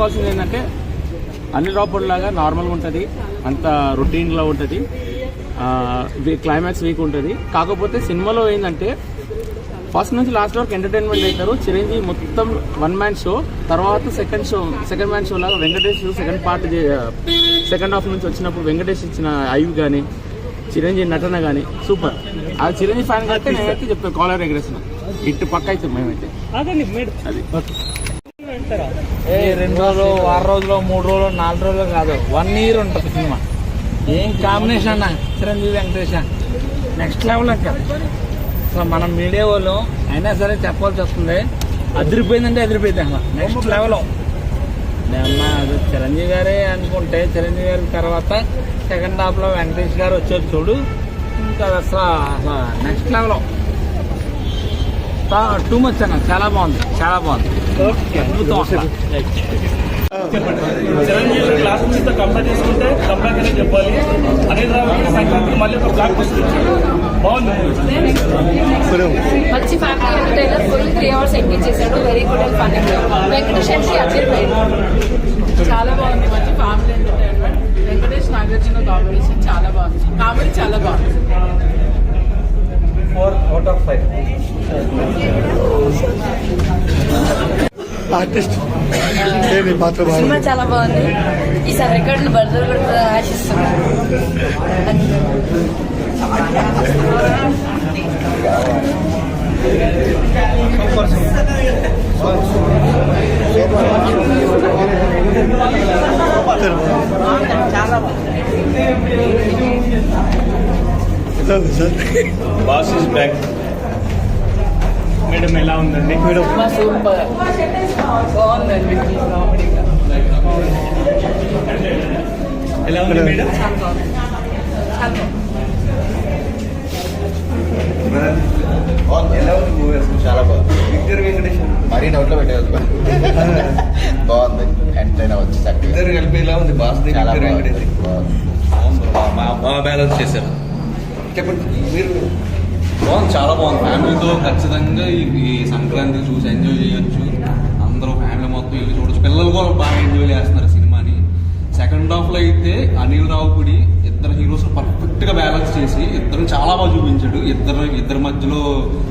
చెప్పుకోవాల్సింది ఏంటంటే అనిల్ రావుపూడి లాగా నార్మల్గా ఉంటుంది, అంత రొటీన్లో ఉంటుంది, క్లైమాక్స్ వీక్ ఉంటుంది. కాకపోతే సినిమాలో ఏంటంటే ఫస్ట్ నుంచి లాస్ట్ వరకు ఎంటర్టైన్మెంట్ అవుతారు. చిరంజీవి మొత్తం వన్ మ్యాన్ షో, తర్వాత సెకండ్ మ్యాన్ షో లాగా వెంకటేష్ సెకండ్ హాఫ్ నుంచి వచ్చినప్పుడు వెంకటేష్ ఇచ్చిన ఐవ్ కానీ చిరంజీవి నటన కానీ సూపర్. అది చిరంజీవి ఫ్యాన్ కాబట్టి నేనైతే చెప్తాను కాలర్ ఎగరేసిన ఇటు పక్క అయితే మేమైతే అది 2 రోజులు 6 రోజులు 3 రోజులు 4 రోజులు కాదు 1 year ఉంటుంది సినిమా. ఏం కాంబినేషన్ అన్న చిరంజీవి వెంకటేష్ నెక్స్ట్ లెవెల్ అక్క. సో మనం మీడియా వాళ్ళు అయినా సరే చెప్పాల్సి వస్తుంది, అదిరిపోయిందంటే అదిరిపోయింది అసలు నెక్స్ట్ లెవెల్. అమ్మా అది చిరంజీవి గారే అనుకుంటే చిరంజీవి గారి తర్వాత సెకండ్ హాఫ్లో వెంకటేష్ గారు వచ్చారు చూడు, ఇంకా అసలు నెక్స్ట్ లెవెల్. టూ మచ్ అన్న, చాలా బాగుంది అద్భుతం అసలు. చిరంజీవి క్లాస్ నుంచి కంపేర్ చేసుకుంటే కంపేర్ అనే చెప్పాలి. అనిల్ రావుపూడి సంక్రాంతికి మళ్ళీ ఒక బ్లాక్ బస్టర్ ఇచ్చాడు, బాగుంది. మంచి family entertainer, full 3 hours engage చేశాడు, very good and fun. Venkatesh అంటే చాలా బాగుంది, మంచి family entertainment. Venkatesh Nagarjuna combination చాలా బాగుంది, కామెడీ చాలా బాగుంది. 4 out of 5. ఆర్టిస్ట్ సినిమా చాలా బాగుంది. ఈసారి రికార్డులు బర్దర్ కూడా ఆశిస్తున్నాను. Boss is back. మేడం ఎలా ఉందండి? సూపర్ బాగుందండి, కామెడీగా ఎలా ఉంది మేడం? ఎలా ఉంది మూవీ? చాలా బాగుంది. ఇద్దరు వెంకటేష్ మరీ నోట్లో పెట్టేది బాగుంది, ఎంటర్టైన్ అవ్వచ్చు. ఇద్దరు కలిపి ఎలా ఉంది? బాస్ చాలా వెంకటేష్ బాగా బ్యాలెన్స్ చేశారు. చెప్పండి మీరు. బాగుంది, చాలా బాగుంది. ఫ్యామిలీతో ఖచ్చితంగా ఈ సంక్రాంతి చూసి ఎంజాయ్ చేయొచ్చు. అందరూ ఫ్యామిలీ మొత్తం వెళ్ళి చూడొచ్చు. పిల్లలు కూడా బాగా ఎంజాయ్ చేస్తున్నారు సినిమాని. సెకండ్ హాఫ్లో అయితే అనిల్ రావుపూడి ఇద్దరు హీరోస్ పర్ఫెక్ట్గా బ్యాలెన్స్ చేసి ఇద్దరు చాలా బాగా చూపించాడు. ఇద్దరి మధ్యలో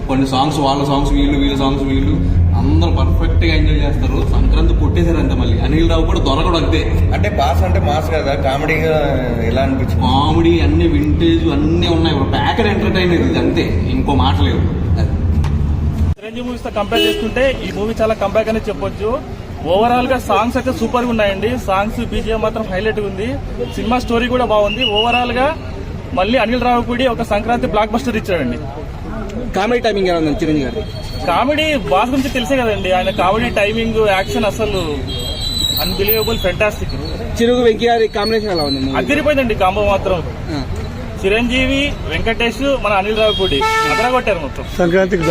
కొన్ని సాంగ్స్, వాళ్ళ సాంగ్స్ వీళ్ళ సాంగ్స్ వీళ్ళు, అందరూ పర్ఫెక్ట్గా ఎంజాయ్ చేస్తారు. సంక్రాంతి కొట్టేశారు అంతే. మళ్ళీ అనిల్ రావుపూడి దొరకడు అంతే. అంటే బాస్ అంటే మాస్ కదా, కామెడీగా ఎలా అనిపించింది? కామెడీ అన్ని వింటేజ్ అన్నీ ఉన్నాయి. ప్యాకెడ్ ఎంటర్టైనర్ ఇది అంతే, ఇంకో మాట లేదు. చిరంజీవి మూవీస్ తో కంపేర్ చేసుకుంటే ఈ మూవీ చాలా కంబ్యాక్ అనేది చెప్పొచ్చు. ఓవరాల్ గా సాంగ్స్ అయితే సూపర్ గా ఉన్నాయండి. సాంగ్స్ బీజిఎం మాత్రం హైలైట్ ఉంది. సినిమా స్టోరీ కూడా బాగుంది. ఓవరాల్ గా మళ్ళీ అనిల్ రావుపూడి ఒక సంక్రాంతి బ్లాక్ బస్టర్ ఇచ్చాడండి. కామెడీ టైమింగ్ ఎలా ఉంది చిరంజీవి గారి? కామెడీ బాస్ గురించి తెలిసే కదండి, ఆయన కామెడీ టైమింగ్, యాక్షన్ అసలు అన్బిలీవబుల్, ఫెంటాస్టిక్. చిరుగు వెంకీ గారి కాంబినేషన్ ఎలా ఉంది? అదిరిపోయిందండి కాంబో మాత్రం. చిరంజీవి, వెంకటేష్, మన అనిల్ రావుపూడి అదర కొట్టారు మొత్తం. సంక్రాంతికి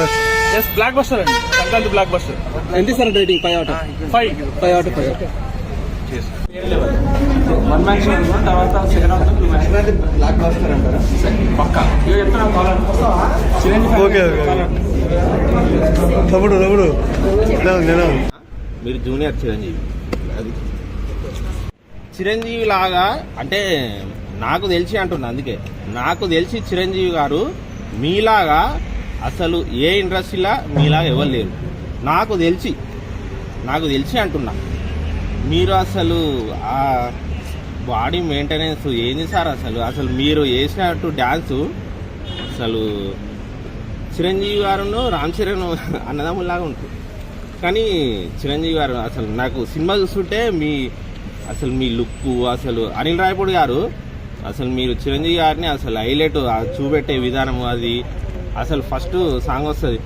బ్లాక్ బస్టర్ అండి, సంక్రాంతి బ్లాక్ బస్టర్. ఎంత sir rating? 5 out of 5. One man show తర్వాత సెకండ్ హాఫ్ బ్లాక్ బస్టర్ అంటారా? పక్కా చెప్తున్నాం కాలర్ చిరంజీవి. ఓకే తమ్ముడు మీరు జూనియర్ చిరంజీవి. అది చిరంజీవి లాగా అంటే నాకు తెలిసి అంటున్నా, అందుకే నాకు తెలిసి చిరంజీవి గారు మీలాగా అసలు ఏ ఇండస్ట్రీలా మీలాగా ఎవరు లేరు. నాకు తెలిసి అంటున్నా. మీరు అసలు ఆ బాడీ మెయింటెనెన్స్ ఏంది సార్? అసలు మీరు వేసినట్టు డ్యాన్సు అసలు చిరంజీవి గారును రామ్ చరణ్ అన్నదమ్ములాగా ఉంటుంది. కానీ చిరంజీవి గారు అసలు నాకు సినిమా చూస్తుంటే మీ లుక్, అసలు అనిల్ రావుపూడి గారు అసలు మీరు చిరంజీవి గారిని అసలు హైలైట్ చూపెట్టే విధానం, అది అసలు ఫస్ట్ సాంగ్ వస్తుంది